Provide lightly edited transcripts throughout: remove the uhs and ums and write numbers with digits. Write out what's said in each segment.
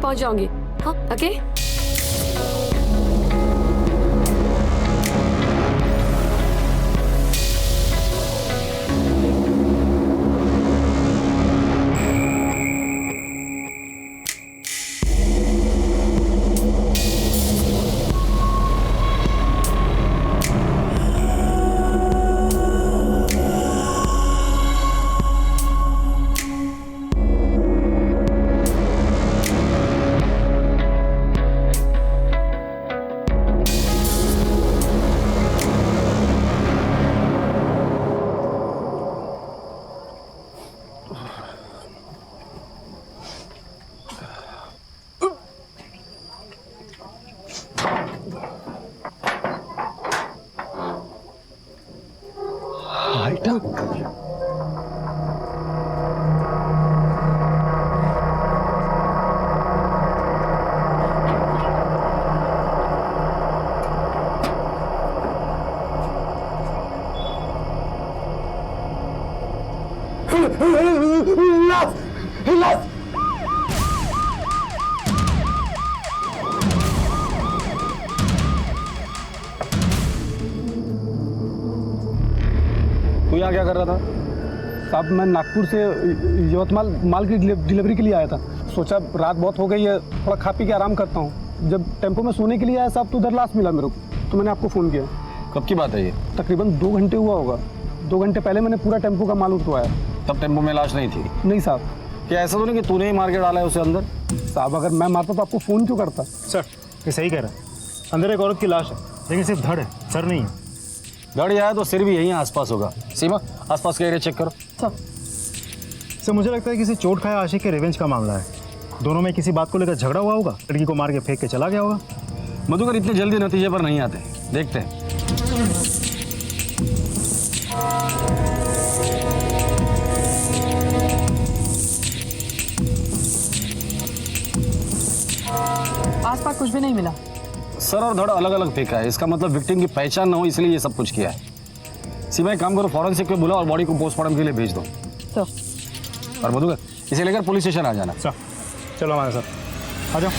पहुंच जाऊंगी। हाँ ओके। तू यहाँ क्या कर रहा था? साहब मैं नागपुर से यवतमाल माल की डिलीवरी के लिए आया था। सोचा रात बहुत हो गई है, थोड़ा खा पी के आराम करता हूँ। जब टेम्पो में सोने के लिए आया साहब तो उधर लाश मिला मेरे को, तो मैंने आपको फ़ोन किया। कब की बात है ये? तकरीबन 2 घंटे हुआ होगा। 2 घंटे पहले मैंने पूरा टेम्पो का माल उठवाया। तब टेम्पो में लाश नहीं थी? नहीं साहब। क्या ऐसा तो नहीं कि तूने ही मार के डाला है उसे अंदर? साहब अगर मैं मारता तो आपको फ़ोन क्यों करता? सर ये सही कह रहा है, अंदर एक औरत की लाश है, लेकिन सिर्फ धड़ है, सर नहीं है। धड़ आया तो सिर भी यहीं आसपास होगा। सीमा आसपास का एरिया चेक करो। सर मुझे लगता है किसी चोट खाया आशिक के रिवेंज का मामला है। दोनों में किसी बात को लेकर झगड़ा हुआ होगा, लड़की को मार के फेंक के चला गया होगा। मधुकर इतने जल्दी नतीजे पर नहीं आते, देखते हैं। आसपास कुछ भी नहीं मिला। सर और धड़ अलग अलग फेंका है, इसका मतलब विक्टिम की पहचान न हो इसलिए ये सब कुछ किया है। सीमा एक काम करो, फॉरेंसिक को बुलाओ और बॉडी को पोस्टमार्टम के लिए भेज दो। तो और मधुकर इसे लेकर पुलिस स्टेशन आ जाना। सर चलो हमारे साथ आ जाओ।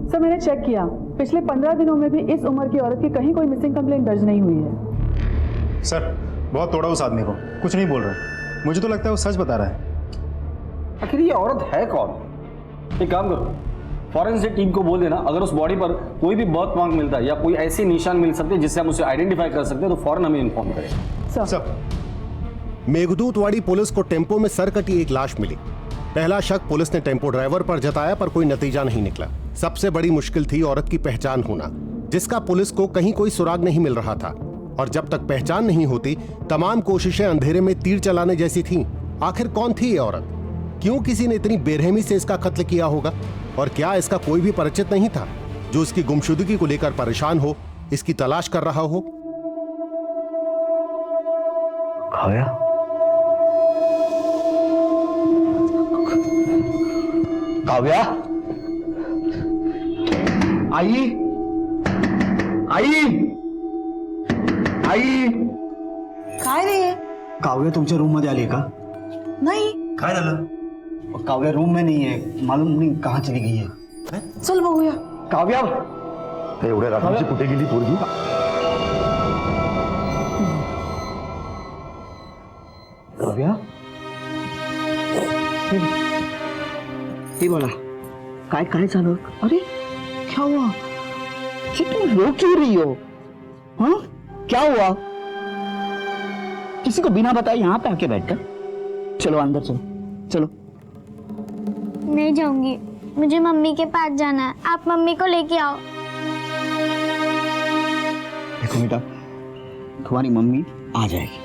सर मैंने चेक किया, पिछले 15 दिनों में भी इस उम्र की औरत की कहीं कोई मिसिंग कंप्लेंट दर्ज नहीं हुई है। सर बहुत तोड़ा उस आदमी को, कुछ नहीं बोल रहा। मुझे तो लगता है वो सच बता रहा है। आखिर ये औरत है कौन? एक काम करो, फॉरेंसिक टीम को बोल देना अगर उस बॉडी पर कोई भी बर्थ मार्क मिलता है या कोई ऐसी निशान मिल सकते हैं जिससे हम उसे आइडेंटिफाई कर सकते हैं तो फौरन हमें इन्फॉर्म करें। सर मेघदूतवाड़ी पुलिस को टेम्पो में सर कटी एक लाश मिली। पहला शक पुलिस ने टेम्पो ड्राइवर पर जताया, पर कोई नतीजा नहीं निकला। सबसे बड़ी मुश्किल थी औरत की पहचान होना, जिसका पुलिस को कहीं कोई सुराग नहीं मिल रहा था। और जब तक पहचान नहीं होती तमाम कोशिशें अंधेरे में तीर चलाने जैसी थीं। आखिर कौन थी ये औरत? क्यों किसी ने इतनी बेरहमी से इसका कत्ल किया होगा? और क्या इसका कोई भी परिचित नहीं था जो इसकी गुमशुदगी को लेकर परेशान हो, इसकी तलाश कर रहा हो? काव्या, काव्या, आई, आई, आई. काय रे? काव्या तुमच्या रूम मध्ये आली का? नाही. काय झालं? काव्या रूम में नहीं है, मालूम नहीं कहाँ चली गई है. चल बघूया. काव्या, एवढ्या रात्रीची कुठे गेली पोरगी? काव्या, हे बोला, काय काय झालं? अरे क्या हुआ? ये तुम रो क्यों रही हो? हाँ क्या हुआ? किसी को बिना बताए यहाँ पे आके बैठकर? चलो अंदर चलो, चलो. नहीं जाऊंगी, मुझे मम्मी के पास जाना है. आप मम्मी को लेके आओ. देखो बेटा, तुम्हारी मम्मी आ जाएगी,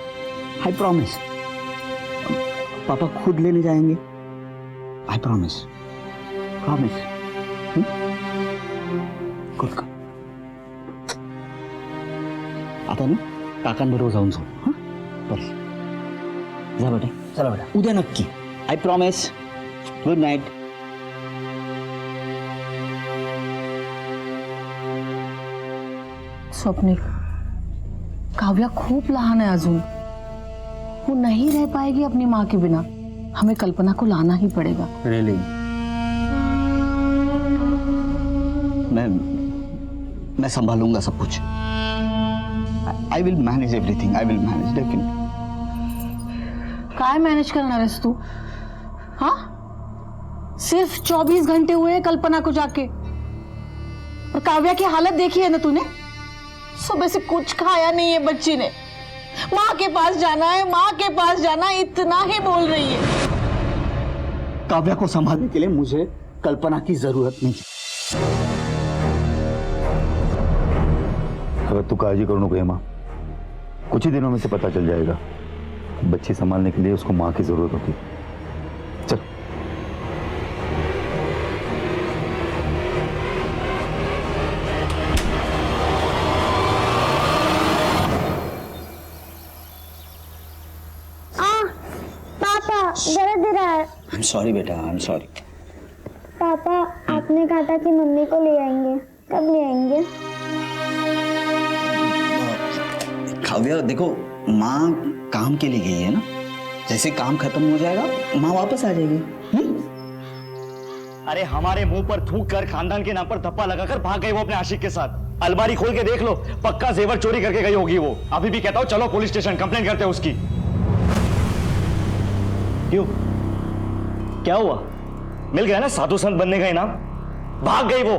आई प्रॉमिस. पापा खुद लेने जाएंगे, आई प्रॉमिस, प्रॉमिस. खुद का आता ना काकांबरोबर जाऊन जाऊ. हां बस जा बेटा, चला बेटा, उद्या नक्की, I promise. Good night. Swapnil, Kavya खूप लहान है अजून, वो नहीं रह पाएगी अपनी माँ के बिना। हमें कल्पना को लाना ही पड़ेगा। रियली मैं संभालूंगा सब कुछ। I will manage everything, I will manage. लेकिन काय मैनेज करना रेस तू? हाँ, सिर्फ 24 घंटे हुए हैं कल्पना को जाके, और काव्या की हालत देखी है ना तूने? सुबह से कुछ खाया नहीं है बच्ची ने। माँ के पास जाना है, माँ के पास जाना है, इतना ही बोल रही है। काव्या को संभालने के लिए मुझे कल्पना की जरूरत नहीं। अगर तू काळजी करू नको हेमा, कुछ ही दिनों में से पता चल जाएगा। बच्ची संभालने के लिए उसको माँ की जरूरत होती। चल। पापा दर्द दे रहा है। आई एम सॉरी बेटा, आई एम सॉरी। पापा आपने कहा था कि मम्मी को ले आएंगे, कब ले आएंगे? काव्या देखो, माँ काम के लिए गई है ना, जैसे काम खत्म हो जाएगा माँ वापस आ जाएगी। अरे हमारे मुंह पर थूक कर खानदान के नाम पर धप्पा लगाकर भाग गई वो अपने आशिक के साथ। अलमारी खोल के देख लो, पक्का जेवर चोरी करके गई होगी वो। अभी भी कहता हूँ चलो पुलिस स्टेशन कंप्लेंट करते हैं उसकी। क्यों, क्या हुआ? मिल गया ना साधु संत बनने का इनाम? भाग गई वो।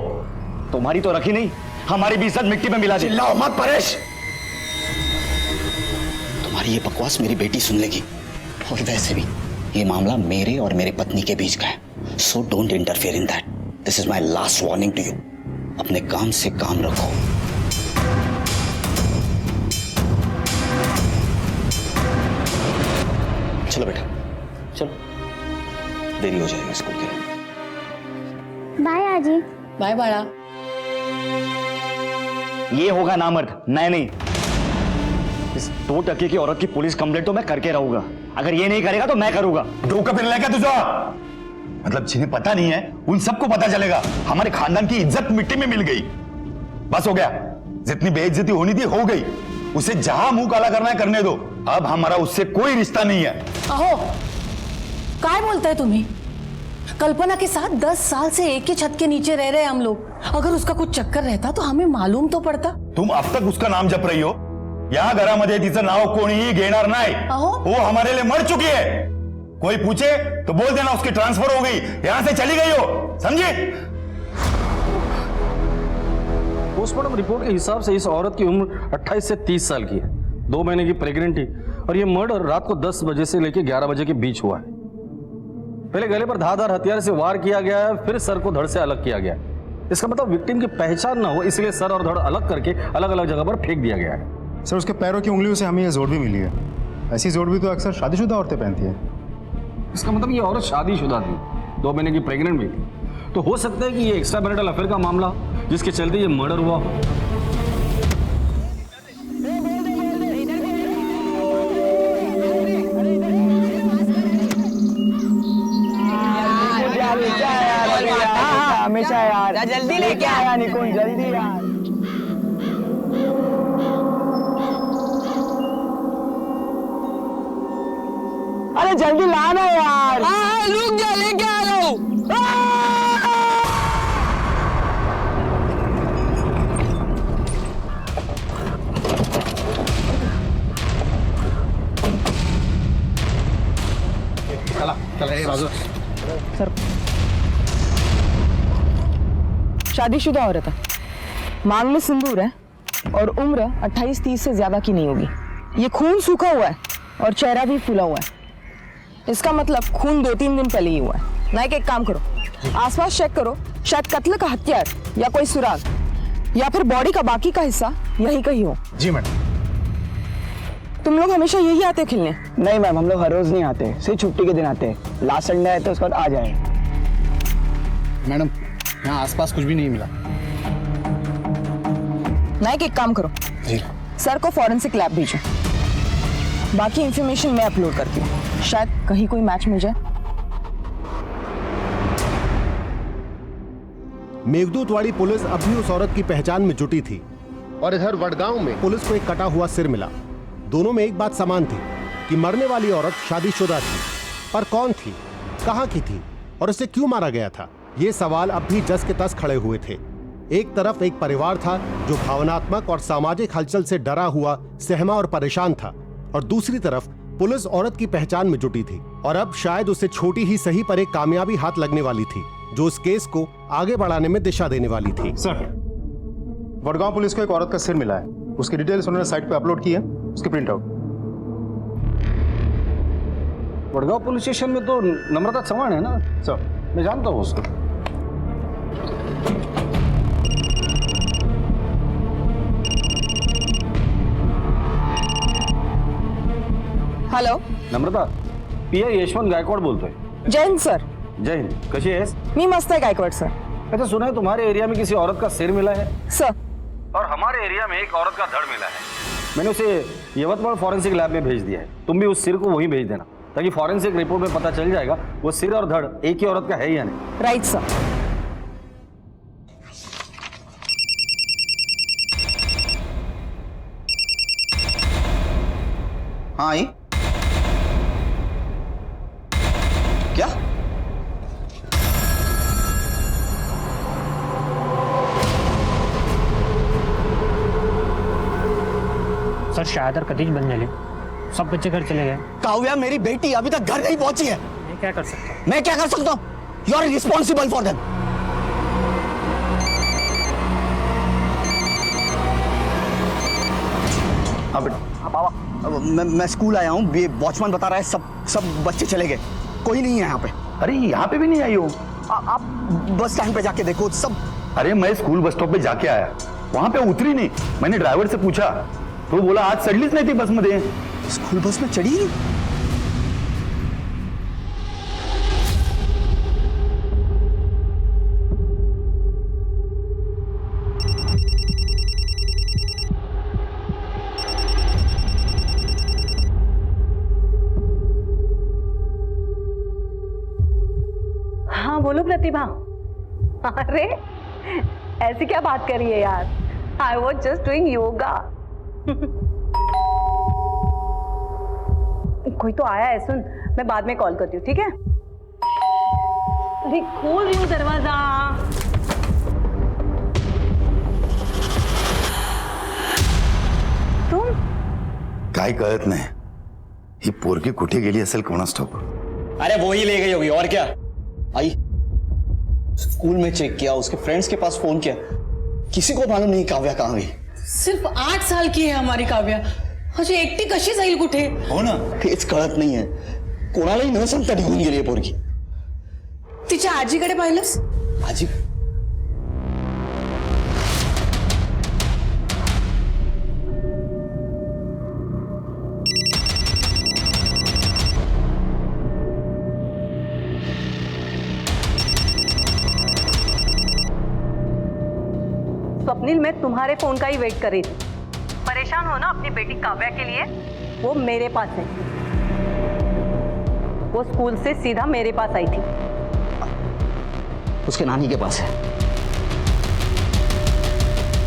तुम्हारी तो रखी नहीं, हमारी भी इज्जत मिट्टी में मिला दी। चिल्लाओ मत परेश। तुम्हारी ये बकवास मेरी बेटी सुन लेगी, और वैसे भी ये मामला मेरे और मेरी पत्नी के बीच का है। So don't interfere in that. This is my last warning to you. अपने काम से काम रखो। चलो बेटा, चलो, देरी हो जाएगी स्कूल के लिए। बाय आजी। बाय बाड़ा। ये होगा नामर्द, नहीं। इस 2 टके की औरत की पुलिस कंप्लेंट तो मैं करके रहूंगा। अगर ये नहीं करेगा तो मैं करूंगा। डोका फिर लेगा तुझा? मतलब जिन्हें पता नहीं है उन सबको पता चलेगा। हमारे खानदान की इज्जत मिट्टी में मिल गई। बस हो गया, जितनी बेइज्जती होनी थी हो गई। उसे जहां मुंह काला करना है करने दो। अब हमारा उससे कोई रिश्ता नहीं है। अहो, काय बोलता है तुम्ही? कल्पना के साथ 10 साल से एक ही छत के नीचे रह रहे हैं हम लोग। अगर उसका कुछ चक्कर रहता तो हमें मालूम तो पड़ता। तुम अब तक उसका नाम जप रही हो। या घरामध्ये तिचं नाव कोणीही घेणार नाही। अहो, वो हमारे लिए मर चुकी है। कोई पूछे तो बोल देना उसकी ट्रांसफर हो गई, यहां से चली गई हो, समझे? पोस्टमार्टम रिपोर्ट के हिसाब से इस औरत की उम्र 28 से 30 साल की है, 2 महीने की प्रेग्नेंट थी, और यह मर्डर रात को 10 बजे से लेकर 11 बजे के बीच हुआ है। पहले गले पर धारदार हथियार से वार किया गया है, फिर सर को धड़ से अलग किया गया है। इसका मतलब विक्टिम की पहचान ना हो, इसलिए सर और धड़ अलग करके अलग अलग जगह पर फेंक दिया गया है। सर, उसके पैरों की उंगलियों से हमें ये जोड़ भी मिली है। ऐसी जोड़ भी तो अक्सर शादीशुदा औरतें पहनती हैं। इसका मतलब ये औरत शादीशुदा थी, 2 महीने की प्रेग्नेंट भी थी। तो हो सकता है कि ये एक्स्ट्रा मैरिटल अफेयर का मामला जिसके चलते ये मर्डर हुआ हो। हमेशा यार जल्दी लेके आया निकुंज, जल्दी यार। अरे जल्दी लाना यार। रुक जा, लेके आ रहा हूँ। सर, शादीशुदा औरत है, मांग में सिंदूर है, और उम्र 28-30 से ज्यादा की नहीं होगी। ये खून सूखा हुआ है और चेहरा भी फूला हुआ है। इसका मतलब खून 2-3 दिन पहले ही हुआ है। नायक, एक काम करो, आसपास चेक करो, शायद कत्ल का हथियार या कोई सुराग या फिर बॉडी का बाकी का हिस्सा यही कहीं हो। जी मैडम। तुम लोग हमेशा यही आते खेलने? नहीं मैम, हम लोग हर रोज नहीं आते, सिर्फ छुट्टी के दिन आते हैं। लास्ट संडे आए तो उसके बाद आ जाए। मैडम, यहाँ आसपास कुछ भी नहीं मिला। नायक, एक काम करो, सर को फॉरेंसिक लैब भेजो, बाकी इंफॉर्मेशन मैं अपलोड करती हूँ, शायद कहीं कोई मैच मिल जाए। मेघदूतवाड़ी पुलिस अब भी उस औरत की पहचान में जुटी थी और इधर वडगांव में पुलिस को एक कटा हुआ सिर मिला। दोनों में एक बात समान थी कि मरने वाली औरत शादीशुदा थी, पर कौन थी, कहां की थी और उसे क्यों मारा गया था, ये सवाल अब भी जस के तस खड़े हुए थे। एक तरफ एक परिवार था जो भावनात्मक और सामाजिक हलचल से डरा हुआ, सहमा और परेशान था, और दूसरी तरफ पुलिस औरत की पहचान में जुटी थी और अब शायद उसे छोटी ही सही पर एक कामयाबी हाथ लगने वाली थी जो उस केस को आगे बढ़ाने में दिशा देने वाली थी। सर, वडगांव पुलिस को एक औरत का सिर मिला है। उसकी डिटेल्स उन्होंने साइट पे अपलोड की है, उसकी print out. Wadgaon police station में तो नम्रता चौहान है ना सर? मैं जानता हूँ उसको। हॅलो, नम्रता, पीआय यशवंत गायकवाड बोलतोय। जय हिंद सर. जय हिंद, कशी आहेस? मी मस्त आहे गायकवाड सर. अच्छा, सुना है तुम्हारे एरिया में किसी औरत का सिर मिला है? सर, और हमारे एरिया में एक औरत का धड़ मिला है। मैंने उसे यवतमाल फॉरेंसिक लैब में भेज दिया है। तुम भी उस सिर को वहीं भेज देना, ताकि फॉरेंसिक रिपोर्ट में पता चल जाएगा वो सिर और धड़ एक ही औरत का है या नहीं। Right sir. हाँ आई क्या? सर, शायद और कतीज बन झाले. सब बच्चे घर चले गए. काव्या मेरी बेटी अभी तक घर नहीं पहुंची है. मैं क्या कर सकता हूँ? मैं क्या कर सकता हूँ? You are responsible for them. हाँ बेटा, हाँ बाबा, मैं स्कूल आया हूँ। वॉचमैन बता रहा है सब बच्चे चले गए, कोई नहीं है यहाँ पे। अरे यहाँ पे भी नहीं आई हो? आप बस स्टैंड पे जाके देखो सब। अरे मैं स्कूल बस स्टॉप पे जाके आया, वहां पे उतरी नहीं। मैंने ड्राइवर से पूछा तो बोला आज चढ़लीच नहीं थी बस मध्ये. स्कूल बस में चढ़ी? हाँ बोलो प्रतिभा. अरे ऐसी क्या बात कर रही है यार? I was just doing yoga. कोई तो आया है, सुन, मैं बाद में कॉल करती हूँ, ठीक है? अरे खोल रही हूँ दरवाजा. तुम काय कळत नाही, ही पोरगी कुठे गेली असेल कोणास ठाऊक. अरे वो ही ले गई होगी, और क्या? आई स्कूल में चेक किया, उसके फ्रेंड्स के पास फोन किया, किसी को मालूम नहीं काव्या कहाँ गई. सिर्फ 8 साल की है हमारी काव्या. अशी एकटी कशी जाईल कुठे? हो ना, हेच कळत नाहीये. कोणालाही न सांगता निघून गेली आहे पोरगी. तिच्या आजीकडे पाहिलंस? आजी? स्वप्निल, मैं तुम्हारे फोन का ही वेट कर रही थी. परेशान हो ना अपनी बेटी काव्या के लिए? वो मेरे पास है. वो स्कूल से सीधा मेरे पास आई थी. उसके नानी के पास है.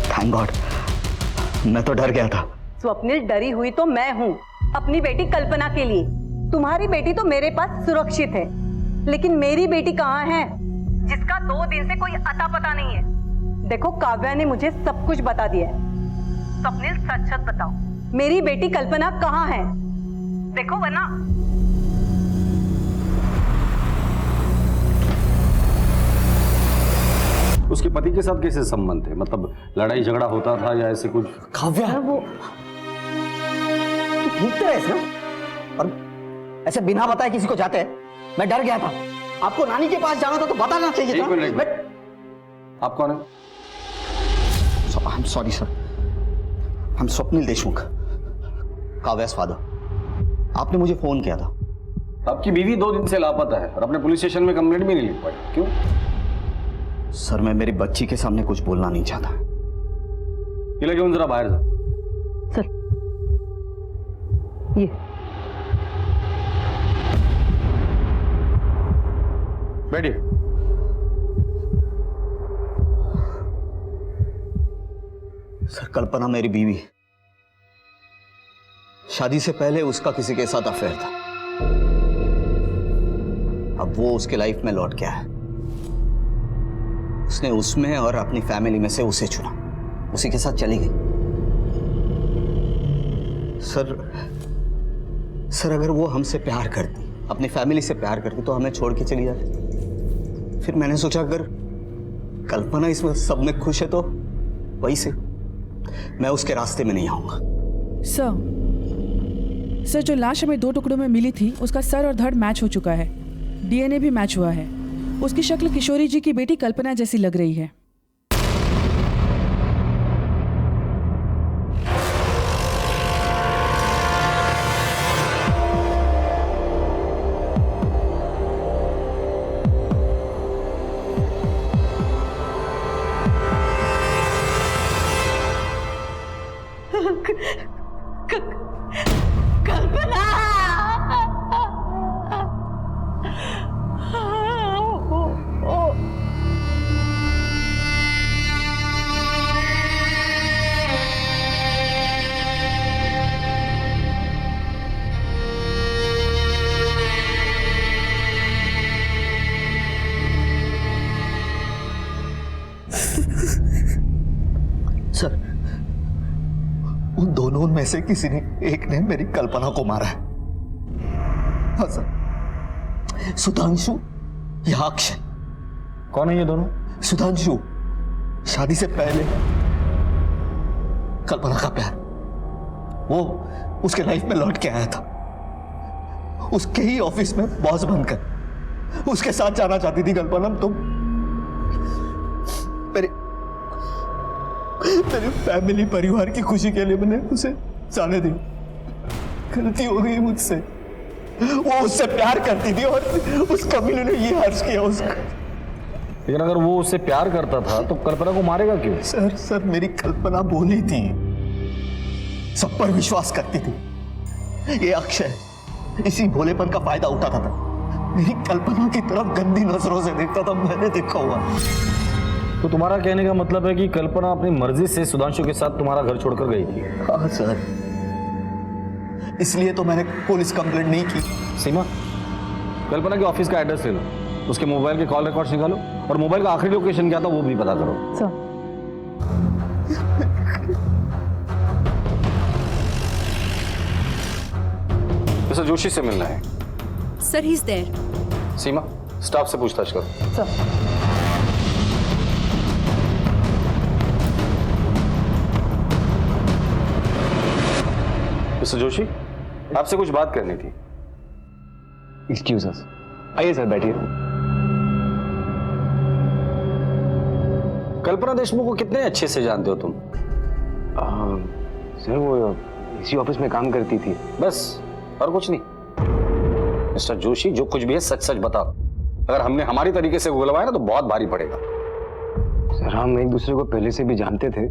थैंक गॉड, मैं तो डर गया था. स्वप्निल, डरी हुई तो मैं हूं अपनी बेटी कल्पना के लिए. तुम्हारी बेटी तो मेरे पास सुरक्षित है, लेकिन मेरी बेटी कहाँ है, जिसका 2 दिन से कोई अता पता नहीं है. देखो, काव्या ने मुझे सब कुछ बता दिया है. स्वप्निल, सच सच बताओ, मेरी बेटी कल्पना कहाँ है? देखो वरना. उसके पति के साथ कैसे संबंध थे? मतलब लड़ाई झगड़ा होता था या ऐसे कुछ? काव्या वो ठीक तो है ना, और ऐसे बिना बताए किसी को जाते हैं? मैं डर गया था. आपको नानी के पास जाना था तो बताना चाहिए था. एक मिनट. आप कौन है? I am sorry sir, I am Swapnil Deshmukh, Kavya's father. आपने मुझे फोन किया था. आपकी बीवी 2 दिन से लापता है और अपने पुलिस स्टेशन में कंप्लेंट भी नहीं लिख पाई. क्यों? सर, मैं मेरी बच्ची के सामने कुछ बोलना नहीं चाहता. ये घेऊन जरा बाहर जा. सर, ये बैठिए. सर, कल्पना मेरी बीवी. शादी से पहले उसका किसी के साथ अफेयर था। अब वो उसके लाइफ में लौट के आया। उसने उसमें और अपनी फैमिली में से उसे चुना, उसी के साथ चली गई। सर अगर वो हमसे प्यार करती, अपनी फैमिली से प्यार करती, तो हमें छोड़ के चली जाती। फिर मैंने सोचा अगर कल्पना इसमें सब में खुश है तो वही से मैं उसके रास्ते में नहीं आऊंगा। सर जो लाश हमें 2 टुकड़ों में मिली थी उसका सर और धड़ मैच हो चुका है, डीएनए भी मैच हुआ है। उसकी शक्ल किशोरी जी की बेटी कल्पना जैसी लग रही है। सर, उन दोनों में से किसी ने एक ने मेरी कल्पना को मारा है। हाँ सर, सुधांशु या अक्षय। कौन है ये दोनों? सुधांशु शादी से पहले कल्पना का प्यार, वो उसके लाइफ में लौट के आया था। उसके ही ऑफिस में बॉस बनकर उसके साथ जाना चाहती थी कल्पना। तो मेरे फैमिली परिवार की खुशी के लिए मैंने उसे जाने दी। गलती हो गई मुझसे। वो उससे प्यार करती थी और उस कमीने ने ये हर्ष किया उसका। लेकिन अगर वो उससे प्यार करता था तो कल्पना को मारेगा क्यों? सर मेरी कल्पना बोली थी, सब पर विश्वास करती थी। ये अक्षय इसी भोलेपन का फायदा उठाता था। मेरी कल्पना की तरफ गंदी नजरों से देखता था, मैंने देखा हुआ। तो तुम्हारा कहने का मतलब है कि कल्पना अपनी मर्जी से सुधांशु के साथ तुम्हारा घर छोड़कर गई थी? हाँ सर, इसलिए तो मैंने पुलिस कंप्लेंट नहीं की। सीमा, कल्पना के ऑफिस का एड्रेस ले लो, उसके मोबाइल के कॉल रिकॉर्ड्स निकालो और मोबाइल का आखिरी लोकेशन क्या था वो भी पता करो। मिस्टर जोशी से मिलना है। Sir, he is there. Seema, staff से पूछताछ करो। सर मिस्टर जोशी, आपसे कुछ बात करनी थी। एक्सक्यूज अस। आइए सर, बैठिए। कल्पना देशमुख को कितने अच्छे से जानते हो तुम? सर वो इसी ऑफिस में काम करती थी। बस, और कुछ नहीं? मिस्टर जोशी, जो कुछ भी है सच सच बताओ। अगर हमने हमारी तरीके से गुलवाया ना तो बहुत भारी पड़ेगा। सर हम एक दूसरे को पहले से भी जानते थे,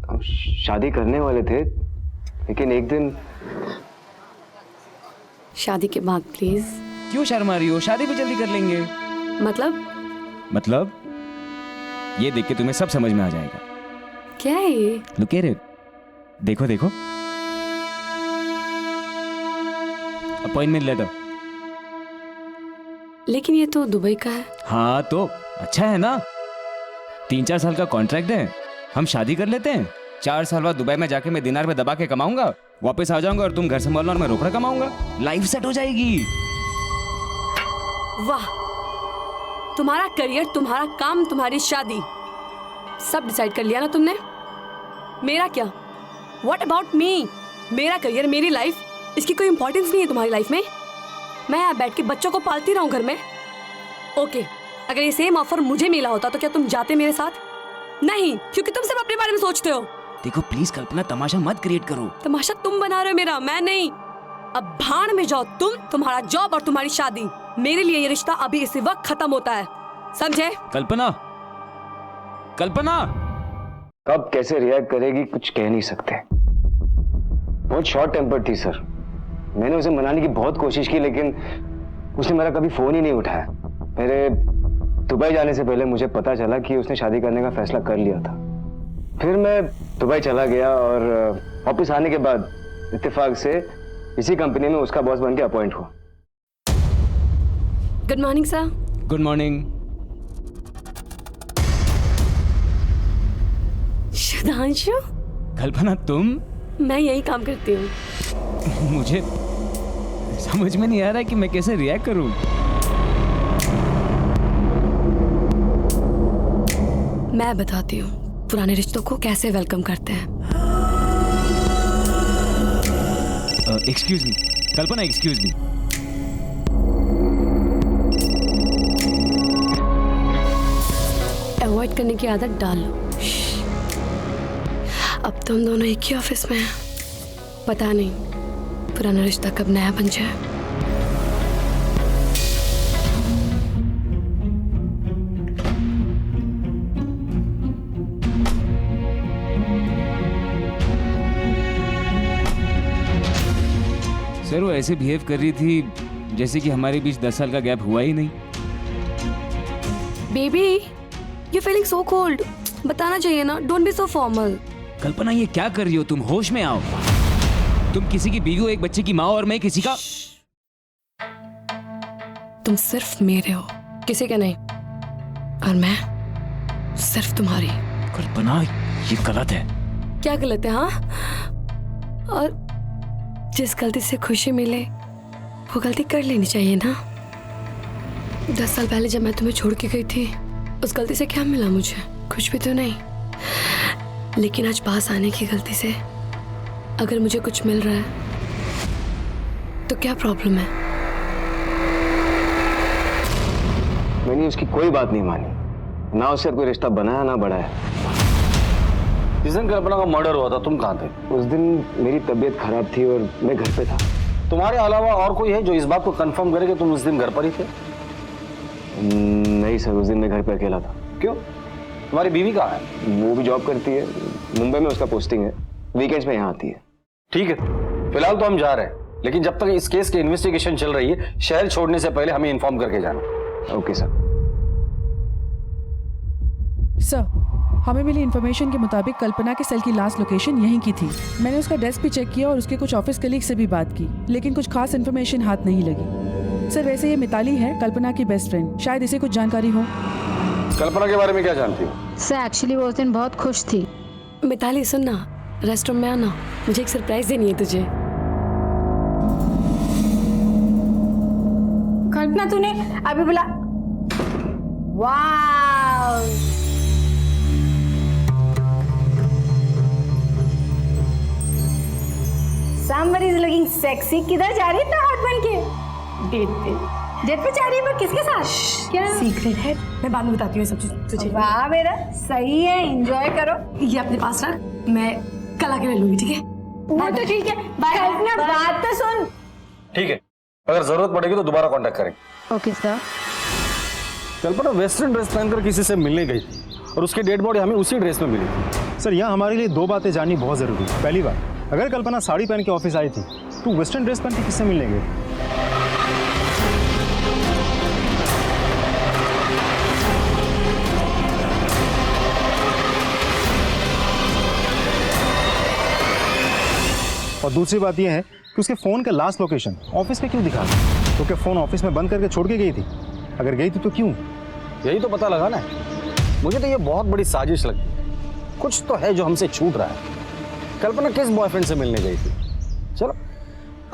हम शादी करने वाले थे, लेकिन एक दिन। शादी के बाद प्लीज। क्यों शर्मा रही हो? शादी भी जल्दी कर लेंगे। मतलब ये देख के तुम्हें सब समझ में आ जाएगा। क्या है ये? Look at it. देखो देखो, अपॉइंटमेंट लेटर। लेकिन ये तो दुबई का है। हाँ तो अच्छा है ना, 3-4 साल का कॉन्ट्रैक्ट है, हम शादी कर लेते हैं। 4 साल बाद दुबई में जाके मैं दिनार में दबा के कमाऊंगा, वापस आ जाऊंगा और तुम घर संभालना और मैं रोकड़ा कमाऊंगा। लाइफ सेट हो जाएगी। वाह, तुम्हारा करियर, तुम्हारा काम, तुम्हारी शादी, सब डिसाइड कर लिया ना तुमने। मेरा क्या? What about me? मेरा करियर, मेरी लाइफ, इसकी कोई इंपॉर्टेंस नहीं है तुम्हारी लाइफ में। मैं यहाँ बैठ के बच्चों को पालती रहूं घर में। ओके, अगर ये सेम ऑफर मुझे मिला होता तो क्या तुम जाते मेरे साथ? नहीं, क्योंकि तुम सिर्फ अपने बारे में सोचते हो। देखो प्लीज कल्पना, तमाशा मत क्रिएट करो। तमाशा तुम बना रहे हो मेरा, मैं नहीं। अब भाड़ में जाओ तुम, तुम्हारा जॉब और तुम्हारी शादी। मेरे लिए ये रिश्ता अभी इसी वक्त खत्म होता है, समझे? कल्पना, कल्पना कब कैसे रिएक्ट करेगी कुछ कह नहीं सकते। बहुत शॉर्ट टेम्पर थी सर। मैंने उसे मनाने की बहुत कोशिश की, लेकिन उसने मेरा कभी फोन ही नहीं उठाया। मेरे दुबई जाने से पहले मुझे पता चला कि उसने शादी करने का फैसला कर लिया था। फिर मैं दुबई चला गया और वापस आने के बाद इत्तेफाक से इसी कंपनी में उसका बॉस बन के अपॉइंट हुआ। Good morning sir. Good morning. Sudhanshu? Kalpana तुम? मैं यही काम करती हूँ। मुझे समझ में नहीं आ रहा कि मैं कैसे रिएक्ट करूं। मैं बताती हूँ पुराने रिश्तों को कैसे वेलकम करते हैं। एक्सक्यूज मी कल्पना, एक्सक्यूज मी। अवॉइड करने की आदत डाल लो। अब तुम दोनों एक ही ऑफिस में हैं। पता नहीं पुराना रिश्ता कब नया बन जाए। सर वो ऐसे बिहेव कर रही थी जैसे कि हमारे बीच 10 साल का गैप हुआ ही नहीं। Baby you feeling so cold. बताना चाहिए ना, डोंट बी सो फॉर्मल। कल्पना ये क्या कर रही हो तुम? होश में आओ। तुम किसी की बीवी हो, एक बच्चे की माँ, और मैं किसी का। तुम सिर्फ मेरे हो, किसी के नहीं। और मैं सिर्फ तुम्हारी। कल्पना ये गलत है। क्या गलत है? हाँ, और जिस गलती से खुशी मिले वो गलती कर लेनी चाहिए ना। 10 साल पहले जब मैं तुम्हें छोड़ के गई थी, उस गलती से क्या मिला मुझे? कुछ भी तो नहीं। लेकिन आज पास आने की गलती से अगर मुझे कुछ मिल रहा है तो क्या प्रॉब्लम है? मैंने उसकी कोई बात नहीं मानी, ना उससे कोई रिश्ता बनाया ना बढ़ाया। जिस दिन कल्पना का मर्डर हुआ था तुम कहाँ थे? उस दिन मेरी तबीयत खराब थी और मैं घर पे था। तुम्हारे अलावा और कोई है जो इस बात को कंफर्म करे कि तुम उस दिन घर पर ही थे? नहीं सर, उस दिन मैं घर पे अकेला था। क्यों? तुम्हारी बीवी कहाँ है? वो भी जॉब करती है, मुंबई में उसका पोस्टिंग है, वीकेंड्स में यहाँ आती है। ठीक है, फिलहाल तो हम जा रहे हैं, लेकिन जब तक इस केस की इन्वेस्टिगेशन चल रही है, शहर छोड़ने से पहले हमें इन्फॉर्म करके जाना। Okay sir. सर हमें मिली इन्फॉर्मेशन के मुताबिक कल्पना के सेल की लास्ट लोकेशन यहीं की थी। मैंने उसका डेस्क भी चेक किया और उसके कुछ ऑफिस कलीग से भी बात की, लेकिन कुछ खास इन्फॉर्मेशन हाथ नहीं लगी। सर वैसे ये मिताली है, कल्पना की बेस्ट फ्रेंड, शायद इसे कुछ जानकारी हो। कल्पना के बारे में क्या जानती हो? सर एक्चुअली वो उस दिन बहुत खुश थी। मिताली सुनना, रेस्टोरेंट में आना, मुझे एक सरप्राइज देनी है तुझे। कल्पना तूने अभी बोला वाव। Somebody is looking sexy। किधर जा रही है इतना हॉट बन के? डेट पे। डेट पे जा रही है पर किसके साथ? क्या सीक्रेट है? मैं बाद में बताती हूँ सब चीज तुझे। वाह मेरा सही है, एंजॉय करो। ये अपने पास रख, मैं कल आके ले लूंगी, ठीक है? वो तो ठीक है। कल्पना बात तो सुन। ठीक है, अगर जरूरत पड़ेगी तो दोबारा कांटेक्ट करेंगे। Okay sir. Kalpana western dress पहनकर किसी से मिलने गई थी और उसकी डेड बॉडी हमें उसी ड्रेस में मिली थी। सर यहाँ हमारे लिए दो बातें जाननी बहुत जरूरी है। पहली बात, अगर कल्पना साड़ी पहन के ऑफिस आई थी तो वेस्टर्न ड्रेस पहन के किससे मिलने गई? और दूसरी बात यह है कि उसके फोन का लास्ट लोकेशन ऑफिस में क्यों दिखा? तो क्या फोन ऑफिस में बंद करके छोड़ के गई थी? अगर गई थी तो क्यों? यही तो पता लगा ना। मुझे तो ये बहुत बड़ी साजिश लगती है। कुछ तो है जो हमसे छूट रहा है। कल्पना किस बॉयफ्रेंड से मिलने गई थी? चलो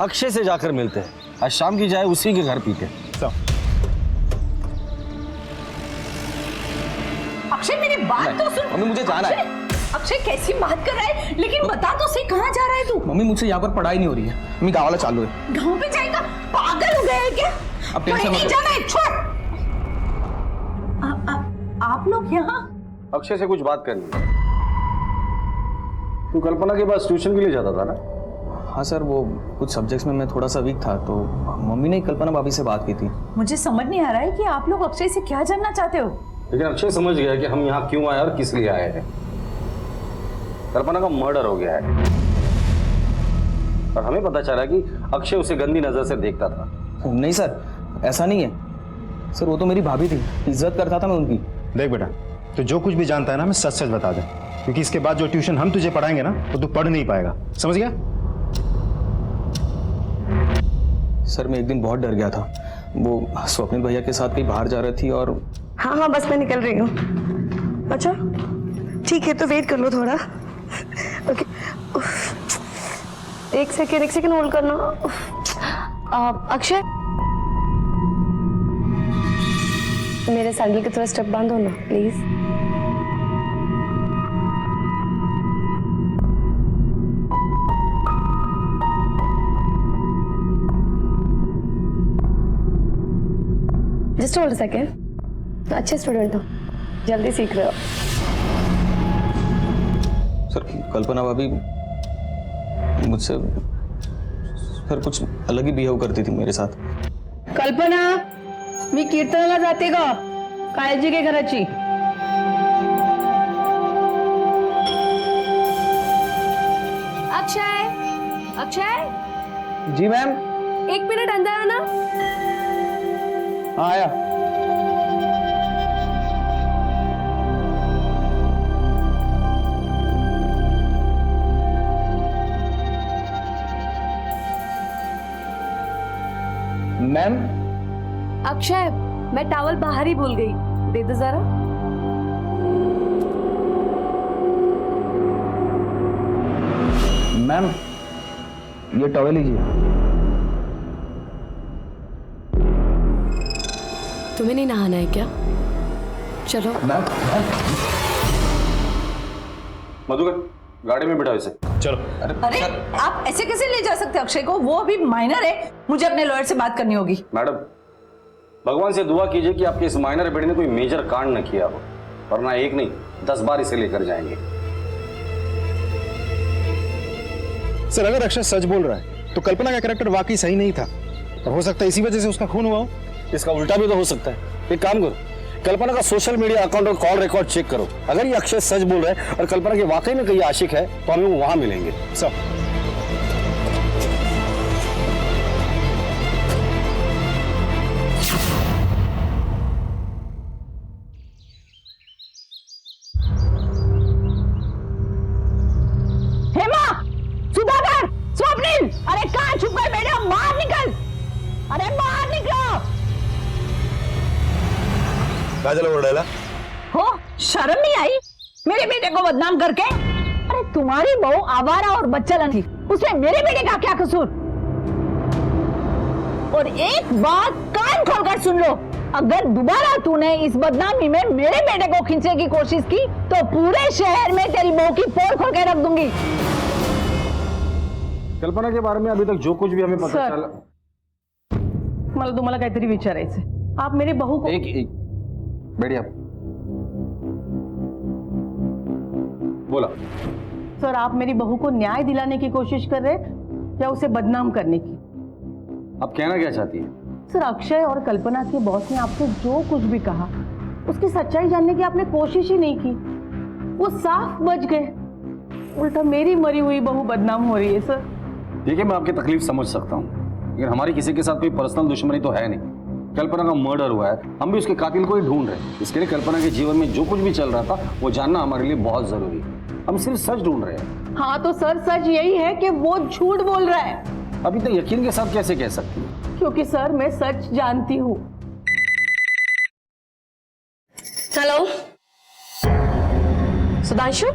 अक्षय से जाकर मिलते हैं, आज शाम की जाए उसी के घर पी के। अक्षय मेरी बात तो सुन। मम्मी मुझे जाना है। अक्षय कैसी बात कर रहा है? लेकिन बता तो सही, कहाँ जा रहा है तू? मम्मी मुझसे यहाँ पर पढ़ाई नहीं हो रही है, मम्मी गाँव वाला चालू है। गाँव पे जाएगा? पागल हो गया है क्या? अब टेंशन मत नहीं लो। जाना है, छोड़। आप लोग यहाँ? अक्षय से कुछ बात करनी है। तू कल्पना के पास ट्यूशन के लिए जाता था ना? हाँ सर, वो कुछ सब्जेक्ट्स में मैं थोड़ा सा वीक था, तो मम्मी ने कल्पना भाभी से बात की थी। मुझे समझ नहीं आ रहा है कि आप लोग अक्षय से क्या जानना चाहते हो? लेकिन अक्षय समझ गया कि हम यहाँ क्यों आए और किस लिए आए हैं। कल्पना का मर्डर हो गया है और हमें पता चला कि अक्षय उसे गंदी नजर से देखता था। नहीं सर, ऐसा नहीं है सर, वो तो मेरी भाभी थी, इज्जत करता था मैं उनकी। देख बेटा, तो जो कुछ भी जानता है ना हमें सच सच बता दे, क्योंकि इसके बाद जो ट्यूशन हम तुझे पढ़ाएंगे ना वो तू पढ़ नहीं पाएगा, समझ गया? सर मैं एक दिन बहुत डर गया था। वो स्वप्निल भैया के साथ कहीं बाहर जा रही थी और हाँ हाँ बस मैं निकल रही हूँ। अच्छा ठीक है तो वेट कर लो थोड़ा। ओके एक सेकेंड होल्ड करना। अक्षय मेरे सैंडल के थोड़ा स्टेप बांधो ना प्लीज। Just hold second. अच्छे स्टूडेंट हो, जल्दी सीख रहे हो। सर कल्पना भाभी मुझसे सर कुछ अलग ही बिहेव करती थी मेरे साथ। कल्पना मी कीर्तनाला जाते ग, काळजी घे घराची। अक्षय अक्षय जी मैम। 1 मिनट अंदर आना। हाँ आया। मैम अक्षय मैं टॉवल बाहर ही भूल गई, दे दो जरा। मैम ये टॉवल लीजिए। तुम्हें नहीं नहाना है क्या? चलो। मधुकर गाड़ी में बिठाओ इसे। चलो। अरे आप ऐसे कैसे ले जा सकते अक्षय को? वो अभी माइनर है, मुझे अपने लॉयर से बात करनी होगी। मैडम भगवान से दुआ कीजिए कि आपके इस माइनर बेटे ने कोई मेजर कांड न किया हो, वरना एक नहीं 10 बार इसे लेकर जाएंगे। सर अगर अक्षय सच बोल रहा है तो कल्पना का कैरेक्टर वाकई सही नहीं था, और हो सकता है इसी वजह से उसका खून हुआ हो। इसका उल्टा भी तो हो सकता है। एक काम करो, कल्पना का सोशल मीडिया अकाउंट और कॉल रिकॉर्ड चेक करो। अगर ये अक्षय सच बोल रहा है और कल्पना के वाकई में कहीं आशिक है तो हमें वहां मिलेंगे। सर हेमा, सुधाकर, स्वप्निल, अरे कहाँ छुप गए बेटा? बाहर निकल, अरे बाहर निकलो। काजल ओरडायला हो शर्म नहीं आई मेरे बेटे को बदनाम करके? अरे तुम्हारी बहू आवारा और बच्चलन थी, उसमें मेरे बेटे का क्या कसूर? और एक बात कान खोलकर सुन लो, अगर दोबारा तूने इस बदनामी में मेरे बेटे को खींचने की कोशिश की तो पूरे शहर में तेरी बहू की पोल खोल के रख दूंगी। कल्पना के बारे में अभी तक जो कुछ भी हमें पता चला। मला तुम्हाला काहीतरी विचारायचं। आप मेरी बहू को एक बढ़िया बोला। सर आप मेरी बहू को न्याय दिलाने की कोशिश कर रहे या उसे बदनाम करने की? आप कहना क्या चाहती है? सर अक्षय और कल्पना के बॉस ने आपसे जो कुछ भी कहा उसकी सच्चाई जानने की आपने कोशिश ही नहीं की। वो साफ बच गए, उल्टा मेरी मरी हुई बहू बदनाम हो रही है। सर देखिए मैं आपकी तकलीफ समझ सकता हूँ, लेकिन हमारी किसी के साथ कोई पर्सनल दुश्मनी तो है नहीं। कल्पना का मर्डर हुआ है, हम भी उसके कातिल को ही ढूंढ रहे हैं। इसके लिए कल्पना के जीवन में जो कुछ भी चल रहा था वो जानना हमारे लिए बहुत जरूरी है। हम सिर्फ सच ढूंढ रहे हैं। हाँ तो सर सच यही है कि वो झूठ बोल रहा है। अभी तो यकीन के साथ कैसे कह सकती है? क्योंकि सर मैं सच जानती हूँ। हेलो सुधांशु,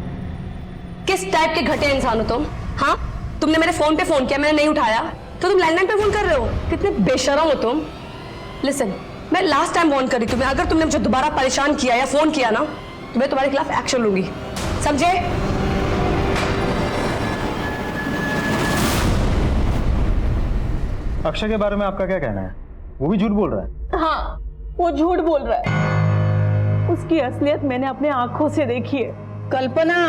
किस टाइप के घटिया इंसान हो तुम? हाँ तुमने मेरे फोन पे फोन किया, मैंने नहीं उठाया तो तुम लैंडलाइन पे फोन कर रहे हो? कितने बेशरम हो तुम। लिसन, मैं लास्ट टाइम वार्न करी तुम्हें, अगर तुमने मुझे दोबारा परेशान किया या फोन किया ना तो मैं तुम्हारे खिलाफ एक्शन लूंगी, समझे? अक्षय के बारे में आपका क्या कहना है? वो भी झूठ बोल रहा है? हाँ वो झूठ बोल रहा है, उसकी असलियत मैंने अपने आंखों से देखी है। कल्पना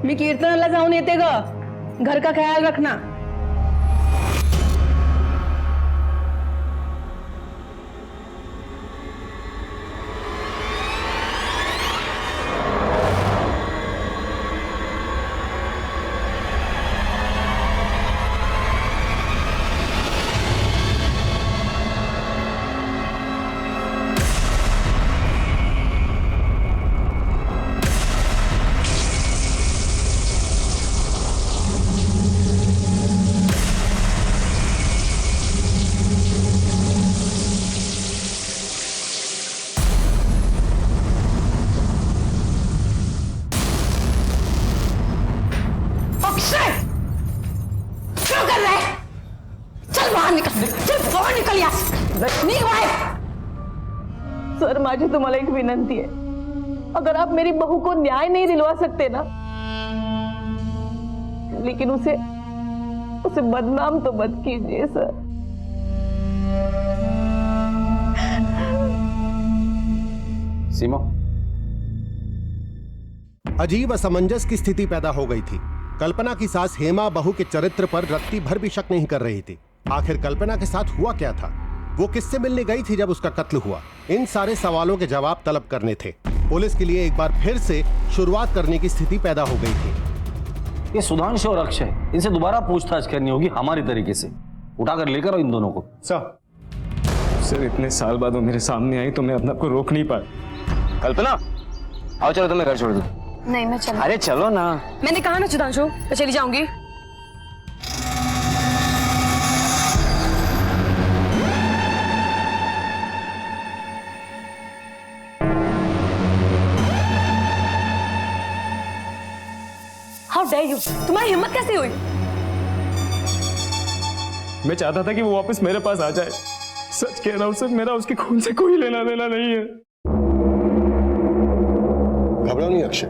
मी कीर्तनाला जाऊन येते ग, घर का ख्याल रखना। माझी तुम्हाला एक विनंती आहे, अगर आप मेरी बहू को न्याय नहीं दिलवा सकते ना, लेकिन उसे बदनाम तो मत कीजिए सर। सीमा, अजीब असमंजस की स्थिति पैदा हो गई थी। कल्पना की सास हेमा बहू के चरित्र पर रत्ती भर भी शक नहीं कर रही थी। आखिर कल्पना के साथ हुआ क्या था? वो किससे मिलने गई थी जब उसका कत्ल हुआ? इन सारे सवालों के जवाब तलब करने थे। पुलिस के लिए एक बार फिर से शुरुआत करने की स्थिति पैदा हो गई थी। ये सुधांशु और अक्षय, इनसे दोबारा पूछताछ करनी होगी हमारी तरीके से। उठाकर लेकर आओ इन दोनों को। सर इतने साल बाद वो मेरे सामने आई तो मैं अपने आप को रोक नहीं पाया। कल्पना, आओ चलो तुम्हें घर छोड़ दूं। नहीं मैं चल। अरे चलो ना। मैंने कहा ना सुधांशु, मैं चली जाऊंगी। हाउ डेयर यू, तुम्हारी हिम्मत कैसे हुई? मैं चाहता था कि वो वापस मेरे पास आ जाए। सच कह रहा हूं सर, मेरा उसके खून से कोई लेना देना नहीं है। घबराओ नहीं अक्षय,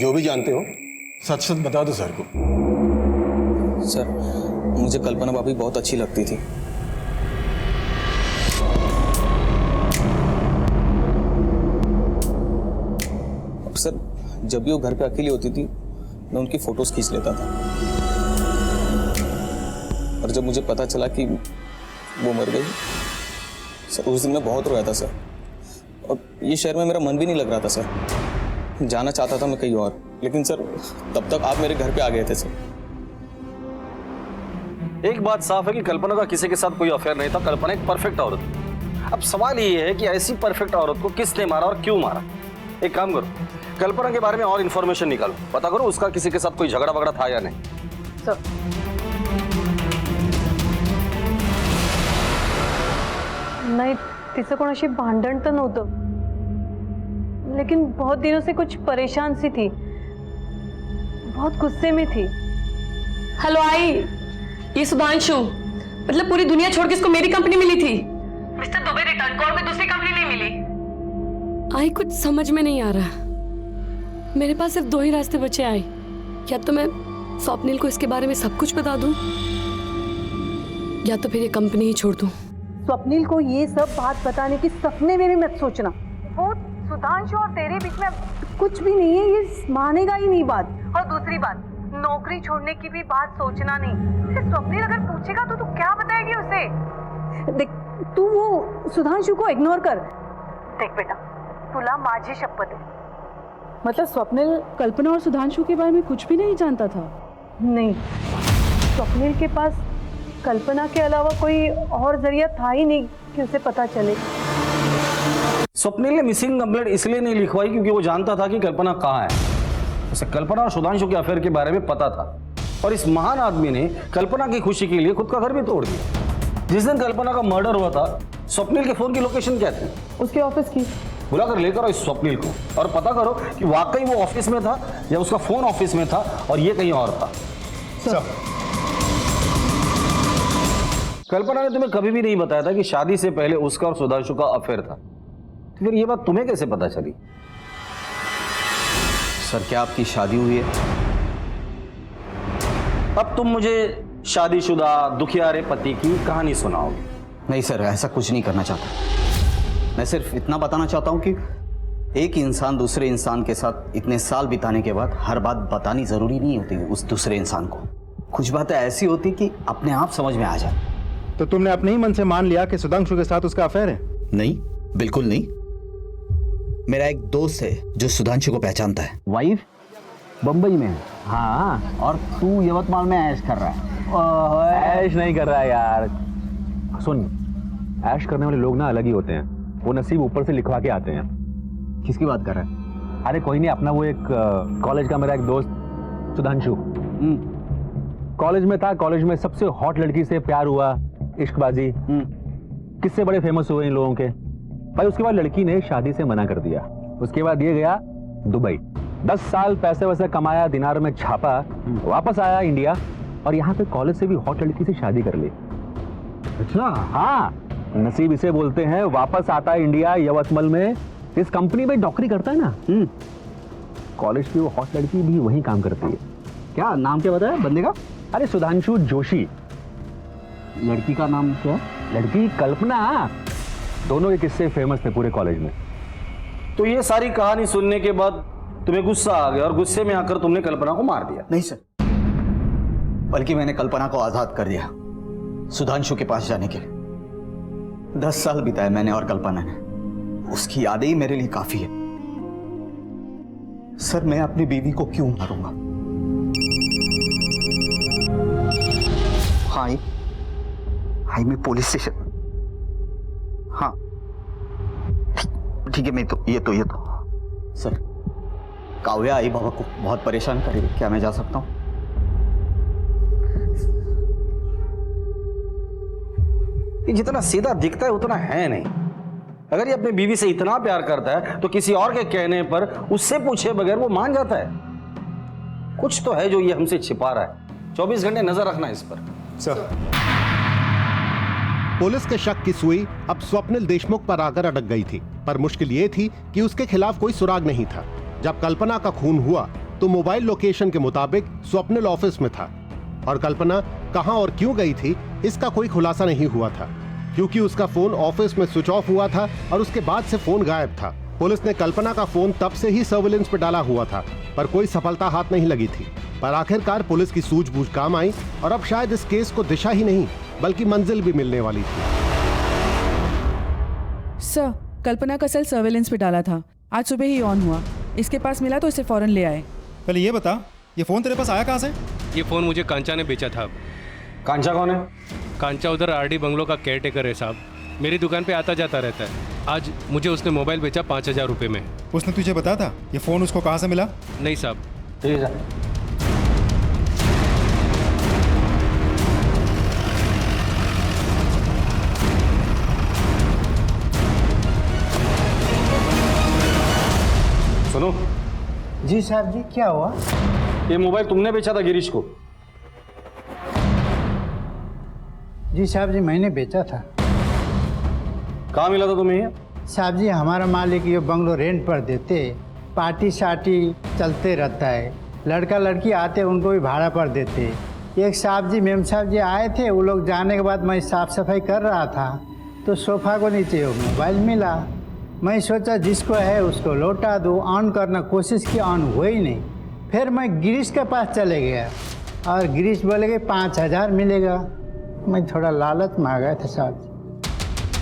जो भी जानते हो सच सच बता दो सर को। सर मुझे कल्पना भाभी बहुत अच्छी लगती थी। अब सर जब भी वो घर पे अकेली होती थी मैं उनकी फोटोज खींच लेता था, और जब मुझे पता चला कि वो मर गई सर, उस दिन मैं बहुत रोया था सर। और ये शहर में मेरा मन भी नहीं लग रहा था सर, जाना चाहता था मैं कहीं और, लेकिन सर तब तक आप मेरे घर पे आ गए थे सर। एक बात साफ है कि कल्पना का किसी के साथ कोई अफेयर नहीं था। कल्पना एक परफेक्ट औरत थी। अब सवाल ये है कि ऐसी परफेक्ट औरत को किसने मारा और क्यों मारा। एक काम करो, कल्पना के बारे में और इंफॉर्मेशन निकालो, पता करो उसका किसी के साथ कोई झगड़ा वगड़ा था या नहीं। सर नाही, तिचं कोणाशी भांडण तर नव्हतं, लेकिन बहुत दिनों से कुछ परेशान सी थी, बहुत गुस्से में थी। हेलो आई, ये सुधांशु, मतलब पूरी दुनिया छोड़ के इसको मेरी कंपनी मिली थी। मिस्टर दुबे रिटर्न कॉल में दूसरी कंपनी नहीं मिली। आई कुछ समझ में नहीं आ रहा। मेरे पास सिर्फ 2 ही रास्ते बचे आई, या तो मैं स्वप्निल को इसके बारे में सब कुछ बता दूं, या तो फिर ये कंपनी ही छोड़ दूं। स्वप्निल को ये सब बात बताने की सपने में भी मत सोचना। वो सुधांशु और तेरे बीच में कुछ भी नहीं है, ये मानेगा ही नहीं बात। और दूसरी बात, नौकरी छोड़ने की भी बात सोचना नहीं। स्वप्निल अगर पूछेगा तो तू क्या बताएगी उसे? देख तू वो सुधांशु को इग्नोर कर। देख बेटा, तुला माझी शपथ है। मतलब स्वप्निल कल्पना और सुधांशु के बारे में कुछ भी नहीं जानता था? नहीं, स्वप्निल के पास कल्पना के अलावा कोई और जरिया था ही नहीं कि उसे पता चले। स्वप्निल ने मिसिंग कंप्लेंट इसलिए नहीं लिखवाई क्योंकि वो जानता था कि कल्पना कहाँ है। उसे कल्पना और सुधांशु के अफेयर के बारे में पता था, और इस महान आदमी ने कल्पना की खुशी के लिए खुद का घर भी तोड़ दिया। जिस दिन कल्पना का मर्डर हुआ था, स्वप्निल के फोन की लोकेशन क्या थी? उसके ऑफिस की। बुलाकर लेकर आओ इस स्वप्निल को और पता करो कि वाकई वो ऑफिस में था या उसका फोन ऑफिस में था और ये कहीं और था। कल्पना ने तुम्हें कभी भी नहीं बताया था कि शादी से पहले उसका और सुधांशु का अफेयर था, तो फिर ये बात तुम्हें कैसे पता चली? सर क्या आपकी शादी हुई है? अब तुम मुझे शादीशुदा दुखियारे पति की कहानी सुनाओगे? नहीं सर, ऐसा कुछ नहीं करना चाहता। मैं सिर्फ इतना बताना चाहता हूं कि एक इंसान दूसरे इंसान के साथ इतने साल बिताने के बाद हर बात बतानी जरूरी नहीं होती उस दूसरे इंसान को। कुछ बातें ऐसी होती कि अपने आप समझ में आ जाए। तो तुमने अपने ही मन से मान लिया कि सुधांशु के साथ उसका अफेयर है? नहीं, बिल्कुल नहीं। मेरा एक दोस्त है जो सुधांशु को पहचानता है। वाइफ बंबई में है। हाँ, और तू यवतमाल में ऐश कर रहा है। ऐश नहीं कर रहा है यार। सुन, ऐश करने वाले लोग ना अलग ही होते हैं, वो नसीब ऊपर से लिखवा के आते हैं। किसकी बात कर रहा है? अरे कोई नहीं, अपना वो एक कॉलेज का मेरा एक दोस्त सुधांशु कॉलेज में था। कॉलेज में सबसे हॉट लड़की से प्यार हुआ, इश्कबाजी, किससे बड़े फेमस हुए इन लोगों के भाई। उसके बाद लड़की ने शादी से मना कर दिया। उसके बाद ये गया दुबई, 10 साल पैसे वैसे कमाया, दिनार में छापा, वापस आया इंडिया और यहाँ पे कॉलेज से भी हॉट लड़की से शादी कर ली। अच्छा? हाँ, नसीब इसे बोलते हैं, वापस आता है इंडिया, यवतमल में इस कंपनी में नौकरी करता है ना। कॉलेज की वो हॉट लड़की भी वहीं काम करती है। क्या नाम क्या बताया बंदे का? अरे सुधांशु जोशी। लड़की का नाम क्या? लड़की कल्पना। दोनों के किस्से फेमस थे पूरे कॉलेज में। तो ये सारी कहानी सुनने के बाद तुम्हें गुस्सा आ गया और गुस्से में आकर तुमने कल्पना को मार दिया? नहीं सर, बल्कि मैंने कल्पना को आजाद कर दिया सुधांशु के पास जाने के लिए। 10 साल बिताए मैंने और कल्पना ने, उसकी यादें ही मेरे लिए काफी है। सर मैं अपनी बीवी को क्यों मारूंगा? हाँ मैं पुलिस स्टेशन। हाँ ठीक है, मैं तो ये तो सर काव्या आई बाबा को बहुत परेशान करेगी, क्या मैं जा सकता हूं? ये जितना सीधा दिखता है उतना है नहीं। अगर ये अपनी बीवी से इतना प्यार करता है तो किसी और के कहने पर उससे पूछे बगैर वो मान जाता है। कुछ तो है जो ये हमसे छिपा रहा है। 24 घंटे नजर रखना इस पर। सर पुलिस के शक की सुई अब स्वप्निल देशमुख पर आकर अटक गई थी, पर मुश्किल ये थी कि उसके खिलाफ कोई सुराग नहीं था। जब कल्पना का खून हुआ तो मोबाइल लोकेशन के मुताबिक स्वप्निल ऑफिस में था और कल्पना कहां और क्यों गई थी इसका कोई खुलासा नहीं हुआ था, क्योंकि उसका फोन ऑफिस में स्विच ऑफ हुआ था और उसके बाद से फोन गायब था। पुलिस ने कल्पना का फोन तब से ही सर्विलेंस पर डाला हुआ था, पर कोई सफलता हाथ नहीं लगी थी। पर आखिरकार पुलिस की सूझबूझ काम आई और अब शायद इस केस को दिशा ही नहीं बल्कि मंजिल भी मिलने वाली थी। सर, कल्पना का सेल सर्वेलेंस पे डाला था, आज सुबह ही ऑन हुआ। इसके पास मिला तो इसे फौरन ले आए। पहले ये बता, ये फोन तेरे पास आया कहाँ से? ये फोन मुझे कांचा ने बेचा था। कांचा कौन है? कांचा उधर आरडी बंगलो का केयरटेकर है साहब, मेरी दुकान पे आता जाता रहता है। आज मुझे उसने मोबाइल बेचा 5000 रुपये में। उसने तुझे बताया था ये फोन उसको कहाँ से मिला? नहीं साहब। ठीक है। सुनो जी साहब जी, क्या हुआ? ये मोबाइल तुमने बेचा था गिरीश को? जी साहब जी, मैंने बेचा था। कहाँ मिला था तुम्हें ये? साहब जी, हमारा मालिक ये बंगलो रेंट पर देते, पार्टी शार्टी चलते रहता है, लड़का लड़की आते उनको भी भाड़ा पर देते। एक साहब जी मेम साहब जी आए थे, वो लोग जाने के बाद मैं साफ सफाई कर रहा था तो सोफा को नीचे मोबाइल मिला। मैं सोचा जिसको है उसको लौटा दूँ, ऑन करना कोशिश की, ऑन हुआ ही नहीं। फिर मैं गिरीश के पास चले गया और गिरीश बोले कि 5000 मिलेगा। मैं थोड़ा लालच में आ गया था साहब।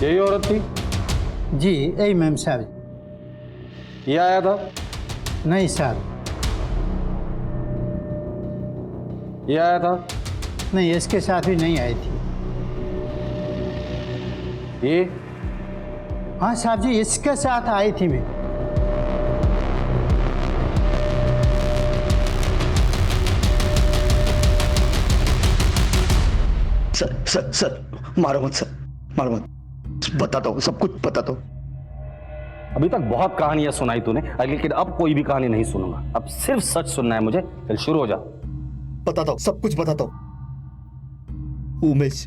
यही औरत थी? जी यही मैम साहब। ये आया था? नहीं साहब। ये आया था? नहीं, इसके साथ भी नहीं आई थी। ये? हाँ साहब जी, इसके साथ आई थी मैं। सर मारो मत, सर मारो मत, बताता हूँ, सब कुछ बताता हूँ। अभी तक बहुत कहानियां सुनाई तूने, लेकिन अब कोई भी कहानी नहीं सुनूंगा। अब सिर्फ सच सुनना है मुझे। चल शुरू हो जा। बताता हूँ, सब कुछ बताता हूँ। उमेश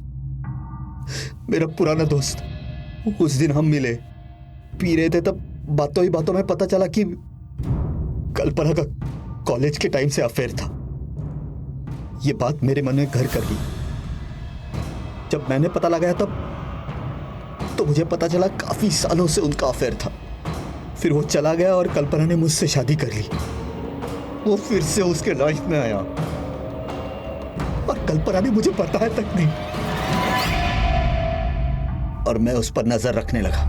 मेरा पुराना दोस्त, उस दिन हम मिले, पी रहे थे, तब बातों ही बातों में पता चला कि कल्पना का कॉलेज के टाइम से अफेयर था। ये बात मेरे मन में घर कर ली। जब मैंने पता लगाया तब तो मुझे पता चला काफी सालों से उनका अफेयर था। फिर वो चला गया और कल्पना ने मुझसे शादी कर ली। वो फिर से उसके लाइफ में आया और कल्पना ने मुझे बताया तक नहीं, और मैं उस पर नजर रखने लगा।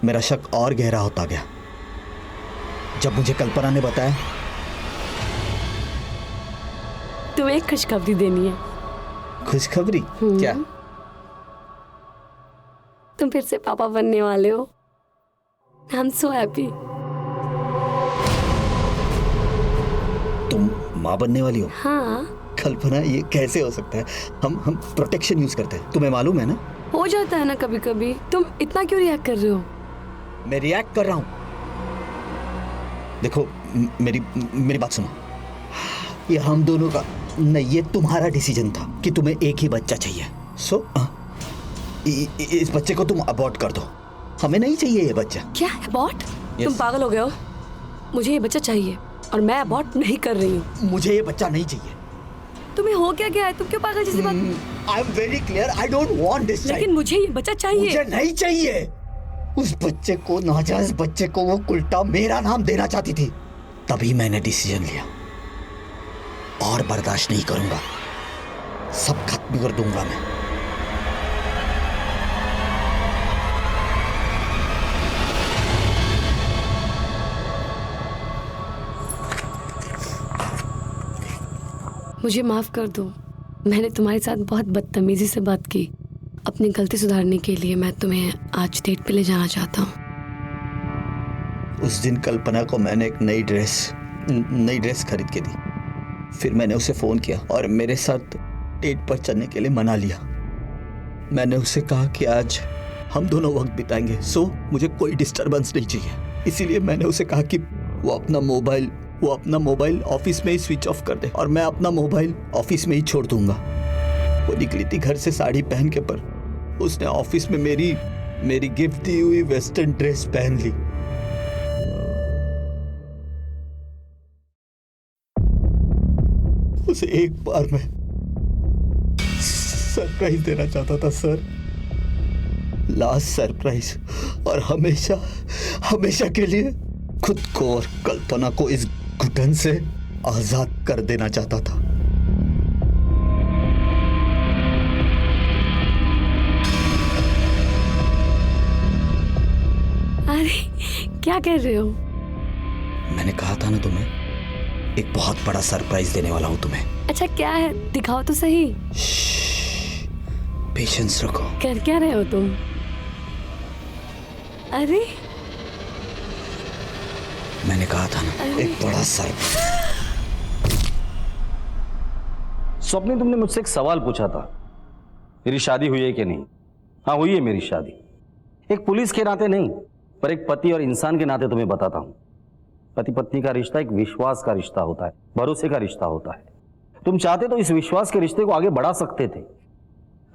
मेरा शक और गहरा होता गया जब मुझे कल्पना ने बताया। तुम्हें एक खुशखबरी देनी है। खुशखबरी? क्या? तुम फिर से पापा बनने वाले हो। I am so happy. तुम माँ बनने वाली हो? हाँ। कल्पना, ये कैसे हो सकता है? हम प्रोटेक्शन यूज करते हैं, तुम्हें मालूम है ना? हो जाता है ना कभी कभी। तुम इतना क्यों रिएक्ट कर रहे हो? मैं रिएक्ट कर रहा हूं? देखो मेरी बात सुनो। ये हम दोनों का नहीं, ये तुम्हारा डिसीजन था कि तुम्हें एक ही बच्चा चाहिए। सो इस बच्चे को तुम अबॉर्ट कर दो। हमें नहीं चाहिए ये बच्चा। क्या अबॉर्ट? तुम पागल हो गए हो? मुझे ये बच्चा चाहिए और मैं अबॉर्ट नहीं कर रही हूँ। मुझे ये बच्चा नहीं चाहिए। तुम्हें हो क्या गया है? तुम क्यों पागल जैसी बात? I am very clear, I don't want this child. लेकिन मुझे ये बच्चा चाहिए। मुझे नहीं चाहिए। उस बच्चे को, नाजायज बच्चे को वो उल्टा मेरा नाम देना चाहती थी, तभी मैंने डिसीजन लिया। और बर्दाश्त नहीं करूंगा, सब खत्म कर दूंगा मैं। मुझे माफ कर दो, मैंने तुम्हारे साथ बहुत बदतमीजी से बात की। अपनी गलती सुधारने के लिए मैं तुम्हें आज डेट पे ले जाना चाहता हूँ। उस दिन कल्पना को मैंने एक नई ड्रेस खरीद के दी। फिर मैंने उसे फोन किया और मेरे साथ डेट पर चलने के लिए मना लिया। मैंने उसे कहा कि आज हम दोनों वक्त बिताएंगे, सो मुझे कोई डिस्टरबेंस नहीं चाहिए। इसीलिए मैंने उसे कहा कि वो अपना मोबाइल ऑफिस में ही स्विच ऑफ कर दे और मैं अपना मोबाइल ऑफिस में ही छोड़ दूंगा। वो निकली थी घर से साड़ी पहन के, पर उसने ऑफिस में मेरी गिफ्ट दी हुई वेस्टर्न ड्रेस पहन ली। उसे एक बार मैं सरप्राइज देना चाहता था सर, लास्ट सरप्राइज, और हमेशा के लिए खुद को और कल्पना को इस घुटन से आजाद कर देना चाहता था। अरे क्या कह रहे हो? मैंने कहा था ना तुम्हें, एक बहुत बड़ा सरप्राइज देने वाला हूं तुम्हें। अच्छा क्या है? दिखाओ तो सही। पेशेंस रखो। कर क्या रहे हो तुम? अरे मैंने कहा था ना, एक बड़ा सरप्राइज। स्वप्नी, तुमने मुझसे एक सवाल पूछा था, मेरी शादी हुई है कि नहीं? हाँ, हुई है मेरी शादी। एक पुलिस के नाते नहीं, पर एक पति और इंसान के नाते तुम्हें बताता हूं। पति पत्नी का रिश्ता एक विश्वास का रिश्ता होता है, भरोसे का रिश्ता होता है। तुम चाहते तो इस विश्वास के रिश्ते को आगे बढ़ा सकते थे,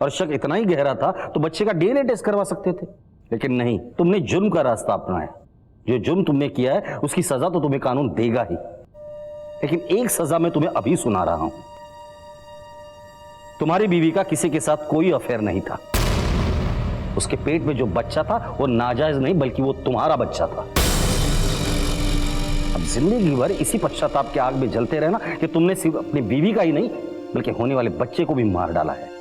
और शक इतना ही गहरा था तो बच्चे का डीएनए टेस्ट करवा सकते थे। लेकिन नहीं, तुमने जुर्म का रास्ता अपनाया। जो जुर्म तुमने किया है उसकी सजा तो तुम्हें कानून देगा ही, लेकिन एक सजा मैं तुम्हें अभी सुना रहा हूं। तुम्हारी बीवी का किसी के साथ कोई अफेयर नहीं था। उसके पेट में जो बच्चा था वो नाजायज नहीं, बल्कि वो तुम्हारा बच्चा था। अब जिंदगी भर इसी पश्चाताप के आग में जलते रहना कि तुमने सिर्फ अपनी बीवी का ही नहीं, बल्कि होने वाले बच्चे को भी मार डाला है।